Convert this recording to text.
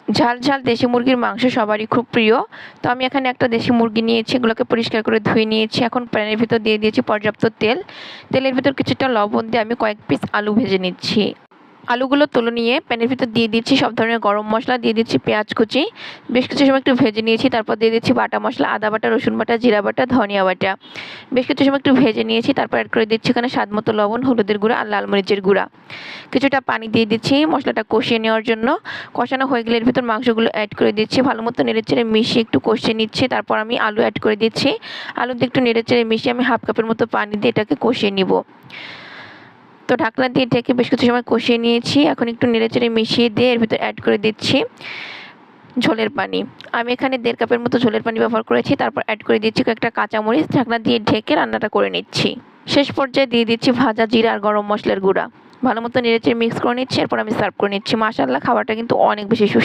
ঝাল ঝাল দেশি মুরগির মাংস সবারই খুব প্রিয়। তো আমি এখানে একটা দেশি মুরগি নিয়েছি, এগুলোকে পরিষ্কার করে ধুয়ে নিয়েছি। এখন প্যানের ভিতর দিয়ে দিয়েছি পর্যাপ্ত তেল। তেলের ভিতর কিছুটা লবণ দিয়ে আমি কয়েক পিস আলু ভেজে নিচ্ছি। আলুগুলো তুলে নিয়ে প্যানের ভিতর দিয়ে দিচ্ছি সব ধরনের গরম মশলা, দিয়ে দিচ্ছি পেঁয়াজ কুচি, বেশ কিছু সময় একটু ভেজে নিয়েছি। তারপর দিয়ে দিচ্ছি বাটা মশলা, আদা বাটা, রসুন বাটা, জিরা বাটা, ধনিয়া বাটা, বেশ কিছু সময় একটু ভেজে নিয়েছি। তারপর অ্যাড করে দিচ্ছি এখানে স্বাদ মতো লবণ, হলুদের গুঁড়া আর লাল মরিচের গুঁড়া। কিছুটা পানি দিয়ে দিচ্ছি মশলাটা কষিয়ে নেওয়ার জন্য। কষানো হয়ে গেলে এর ভিতর মাংসগুলো অ্যাড করে দিচ্ছি, ভালো মতো নেড়েচেড়ে মিশিয়ে একটু কষিয়ে নিচ্ছি। তারপর আমি আলু অ্যাড করে দিচ্ছি। আলু দিয়ে একটু নেড়েচেড়ে মিশিয়ে আমি হাফ কাপের মতো পানি দিয়ে এটাকে কষিয়ে নিব। তো ঢাকনা দিয়ে ঢেকে বেশ কিছু সময় কষিয়ে নিয়েছি। এখন একটু নেড়েচেড়ে মিশিয়ে দিয়ে এর ভিতর অ্যাড করে দিচ্ছি ঝোলের পানি। আমি এখানে 1.5 কাপের মতো ঝোলের পানি ব্যবহার করেছি। তারপর অ্যাড করে দিচ্ছি কয়েকটা কাঁচামরিচ, ঢাকনা দিয়ে ঢেকে রান্নাটা করে নিচ্ছি। শেষ পর্যায়ে দিয়ে দিচ্ছি ভাজা জিরা আর গরম মশলার গুঁড়া। ভালো মতো নেড়েচেড়ে মিক্স করে নিচ্ছি, এরপর আমি সার্ভ করে নিচ্ছি। মাশাআল্লাহ, খাবারটা কিন্তু অনেক বেশি সুস্বাদু।